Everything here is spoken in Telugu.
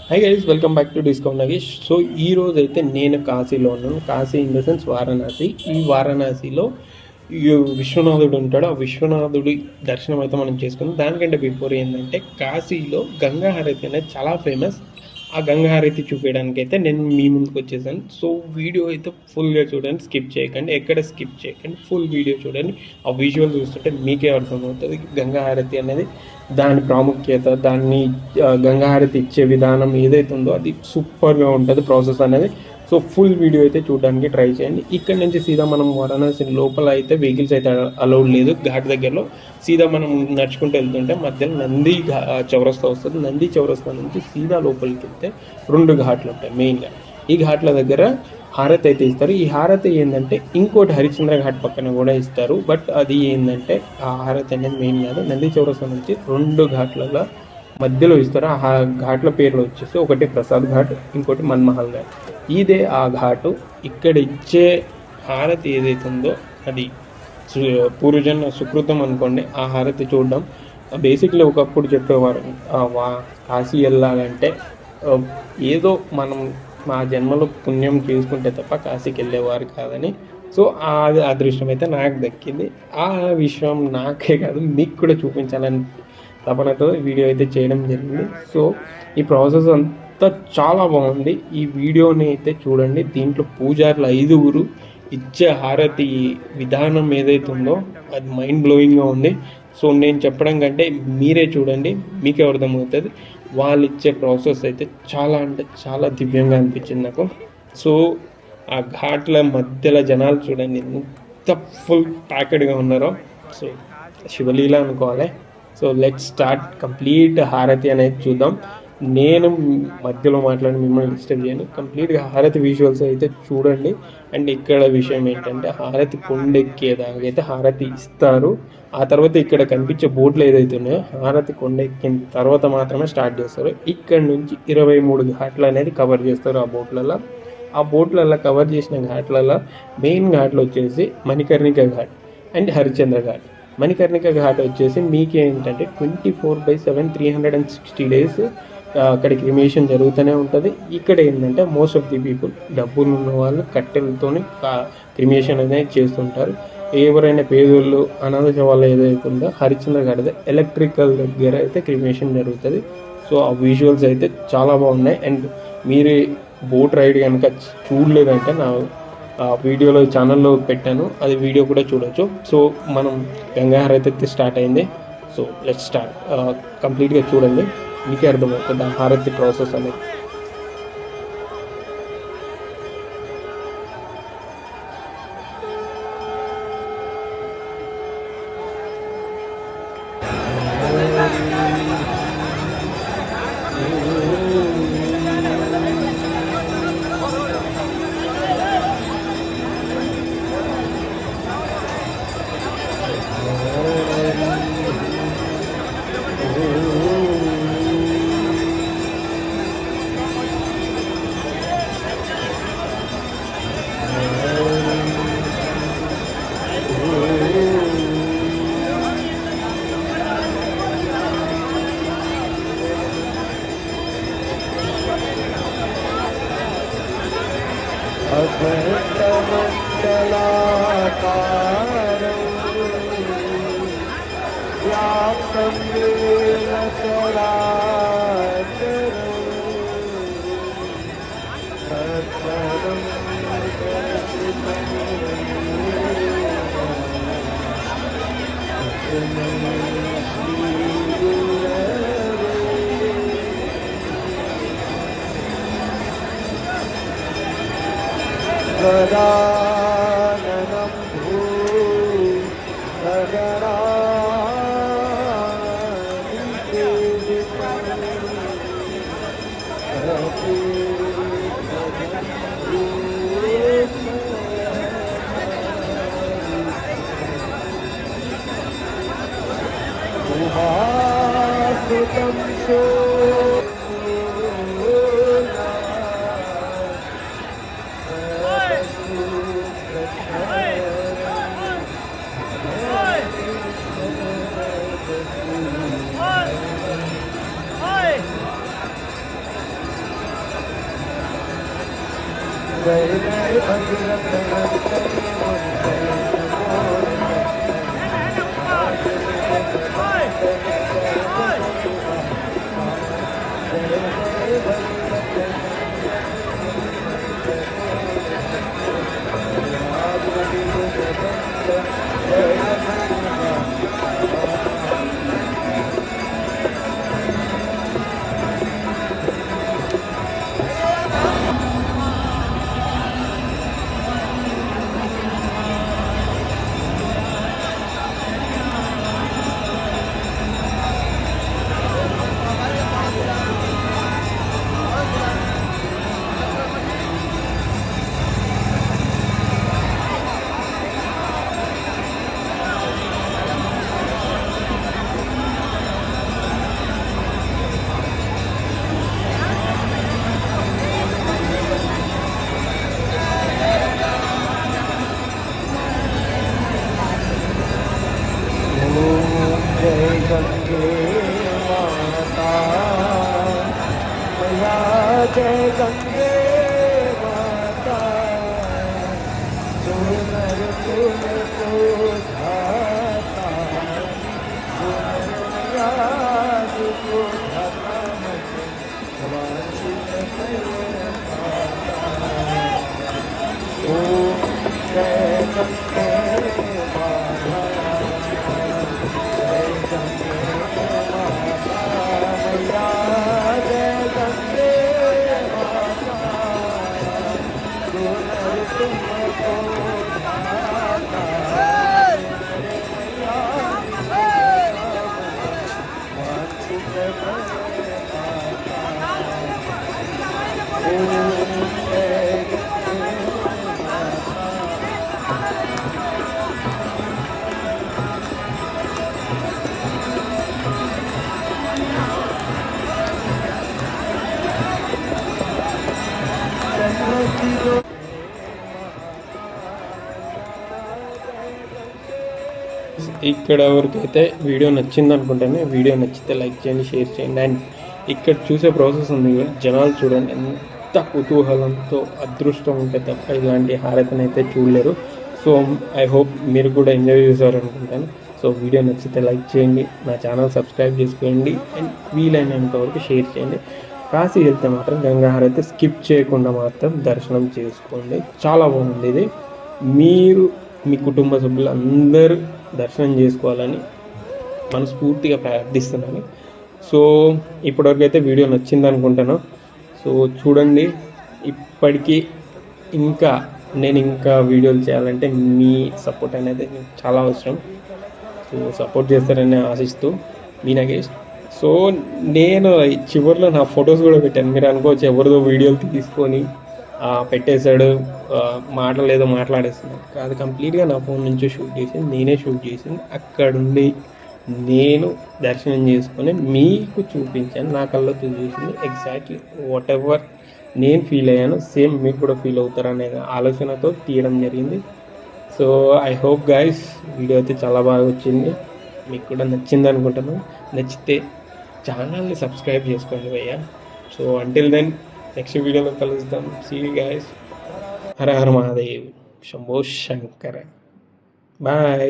Hi guys, welcome back to discount Nagesh. So ఈ రోజు అయితే నేను కాశీలో ఉన్నాను. Kashi in the sense Varanasi. ఈ వారణాసిలో ఈ విశ్వనాథుడు ఉంటాడు. ఆ విశ్వనాథుడి దర్శనం అయితే మనం చేసుకుందాం. దానికంటే బిఫోర్ ఏంటంటే, కాశీలో గంగా హారతి అనేది చాలా ఫేమస్. ఆ గంగా హారతి చూపించడానికి అయితే నేను మీ ముందుకు వచ్చేసాను. సో వీడియో అయితే ఫుల్గా చూడండి, స్కిప్ చేయకండి, ఎక్కడ స్కిప్ చేయకండి, ఫుల్ వీడియో చూడండి. ఆ విజువల్ చూస్తుంటే మీకే అర్థమవుతుంది గంగా హారతి అనేది, దాని ప్రాముఖ్యత, దాన్ని గంగా హారతి ఇచ్చే విధానం ఏదైతే ఉందో అది సూపర్గా ఉంటుంది ప్రాసెస్ అనేది. సో ఫుల్ వీడియో అయితే చూడడానికి ట్రై చేయండి. ఇక్కడ నుంచి సీదా మనం వారణాసి లోపల అయితే వెహికల్స్ అయితే అలౌడ్ లేదు. ఘాట్ దగ్గరలో సీదా మనం నడుచుకుంటూ వెళ్తుంటే మధ్యలో నంది చౌరస్తా వస్తుంది. నంది చౌరస్తా నుంచి సీదా లోపలికి వెళ్తే 2 ఘాట్లు ఉంటాయి మెయిన్గా. ఈ ఘాట్ల దగ్గర హారతి అయితే ఇస్తారు. ఈ హారతి ఏంటంటే ఇంకోటి హరిశ్చంద్ర ఘాట్ పక్కన కూడా ఇస్తారు. బట్ అది ఏంటంటే ఆ హారతి అనేది మెయిన్ కాదు. నంది చౌరస్తా నుంచి 2 ఘాట్లలో మధ్యలో ఇస్తారు. ఆ ఘాట్ల పేర్లు వచ్చేసి ఒకటి ప్రసాద్ ఘాట్, ఇంకోటి మన్మహల్ ఘాట్. ఇదే ఆ ఘాటు. ఇక్కడ ఇచ్చే హారతి ఏదైతే ఉందో అది పూర్వజన్మ సుకృతం అనుకోండి. ఆ హారతి చూడడం బేసిక్లీ ఒకప్పుడు చెప్పేవారు కాశీ వెళ్ళాలంటే ఏదో మనం మా జన్మలో పుణ్యం చేసుకుంటే తప్ప కాశీకి వెళ్ళేవారు కాదని. సో అది అదృష్టం అయితే నాకు దక్కింది. ఆ విషయం నాకే కాదు మీకు కూడా చూపించాలని తపనతో వీడియో అయితే చేయడం జరిగింది. సో ఈ ప్రాసెస్ అంతా చాలా బాగుంది. ఈ వీడియోని అయితే చూడండి. దీంట్లో పూజారులు 5 ఇచ్చే హారతి విధానం ఏదైతే ఉందో అది మైండ్ బ్లోయింగ్గా ఉంది. సో నేను చెప్పడం కంటే మీరే చూడండి, మీకే అర్థమవుతుంది. వాళ్ళు ఇచ్చే ప్రాసెస్ అయితే చాలా అంటే చాలా దివ్యంగా అనిపించింది నాకు. సో ఆ ఘాట్ల మధ్యలో జనాలు చూడండి ఎంత ఫుల్ ప్యాకెడ్గా ఉన్నారో. సో శివలీల అనుకోవాలి. సో లెట్ స్టార్ట్ కంప్లీట్ హారతి అనేది చూద్దాం. నేను మధ్యలో మాట్లాడి మిమ్మల్ని డిస్టర్బ్ చేయను. కంప్లీట్గా హారతి విజువల్స్ అయితే చూడండి. అండ్ ఇక్కడ విషయం ఏంటంటే, హారతి కొండెక్కేదాకైతే హారతి ఇస్తారు. ఆ తర్వాత ఇక్కడ కనిపించే బోట్లు ఏదైతే ఉన్నాయో హారతి కొండెక్కిన తర్వాత మాత్రమే స్టార్ట్ చేస్తారు. ఇక్కడ నుంచి 23 ఘాట్లు అనేది కవర్ చేస్తారు ఆ బోట్లలో. ఆ బోట్లలో కవర్ చేసిన ఘాట్లలో మెయిన్ ఘాట్లు వచ్చేసి మణికర్ణిక ఘాట్ అండ్ హరిశ్చంద్ర ఘాట్. మణికర్ణిక ఘాట్ వచ్చేసి మీకు ఏంటంటే 24/7 360 days అక్కడ క్రిమేషన్ జరుగుతూనే ఉంటుంది. ఇక్కడ ఏంటంటే మోస్ట్ ఆఫ్ ది పీపుల్ డబ్బులు ఉన్న వాళ్ళు కట్టెలతో క్రిమేషన్ అనేది చేస్తుంటారు. ఎవరైనా పేదోళ్ళు అనాథ శవాలు ఏదైతే ఉందో హరిశ్చంద్ర ఘాట్ ఎలక్ట్రికల్ దగ్గర అయితే క్రిమేషన్ జరుగుతుంది. సో ఆ విజువల్స్ అయితే చాలా బాగున్నాయి. అండ్ మీరు బోట్ రైడ్ కనుక చూడలేదంటే నా వీడియోలో ఛానల్లో పెట్టాను, అది వీడియో కూడా చూడొచ్చు. సో మనం గంగా హారతి అయితే స్టార్ట్ అయింది. So let start. కంప్లీట్గా చూడండి, మీకే అర్థమవుతుంది ఆ హారతి ప్రాసెస్ అనేది. अखण्डमण्डलाकारं व्याप्तं येन चराचरं तत्पदं गदाननं गुहासुतं शो जय जय भगीरथ नंदन मुनि मोर जय गंगे माता मैया जय गंगे माता सुनर कुल को धाता सुनर याद को धाता वांछित ओम जय गंगे माता ఇక్కడ వరకైతే వీడియో నచ్చింది అనుకుంటాను. వీడియో నచ్చితే లైక్ చేయండి, షేర్ చేయండి. అండ్ ఇక్కడ చూసే ప్రాసెస్ ఉంది కదా, జనాలు చూడండి ఎంత కుతూహలంతో, అదృష్టం ఉంటే తప్ప ఇలాంటి హారతిని అయితే చూడలేరు. సో ఐ హోప్ మీరు కూడా ఎంజాయ్ చేశారు అనుకుంటాను. సో వీడియో నచ్చితే లైక్ చేయండి, నా ఛానల్ సబ్స్క్రైబ్ చేసుకోండి, అండ్ వీలైనంత వరకు షేర్ చేయండి. కాశీ వెళ్తే మాత్రం గంగా హారతి స్కిప్ చేయకుండా మాత్రం దర్శనం చేసుకోండి. చాలా బాగుంది ఇది. మీరు మీ కుటుంబ సభ్యులు అందరూ దర్శనం చేసుకోవాలని మనస్ఫూర్తిగా ప్రార్థిస్తున్నాను. సో ఇప్పటివరకు అయితే వీడియో నచ్చింది అనుకుంటాను. సో చూడండి, ఇప్పటికీ నేను ఇంకా వీడియోలు చేయాలంటే మీ సపోర్ట్ అనేది చాలా అవసరం. సో సపోర్ట్ చేస్తారని ఆశిస్తూ మీ నాగేష్. సో నేను చివరిలో నా ఫొటోస్ కూడా పెట్టాను. మీరు అనుకోవచ్చు ఎవరిదో వీడియోలు తీసుకొని పెట్టేశాడు, మాటలేదో మాట్లాడేస్తున్నాడు. కాదు, కంప్లీట్గా నా ఫోన్ నుంచి షూట్ చేసింది, నేనే షూట్ చేసింది. అక్కడుండి నేను దర్శనం చేసుకొని మీకు చూపించాను, నా కళ్ళతో చూసింది. ఎగ్జాక్ట్లీ వాట్ ఎవర్ నేను ఫీల్ అయ్యాను, సేమ్ మీరు కూడా ఫీల్ అవుతారు అనే ఆలోచనతో తీయడం జరిగింది. So I hope guys video అయితే చాలా బాగా వచ్చింది, మీకు కూడా నచ్చింది అనుకుంటున్నాను. నచ్చితే ఛానల్ని సబ్స్క్రైబ్ చేసుకోండి భయ్యా. సో అంటిల్ దెన్ నెక్స్ట్ వీడియోలో కలుద్దాం. See you guys. Hara Hara Mahadev, Shambho Shankara, bye.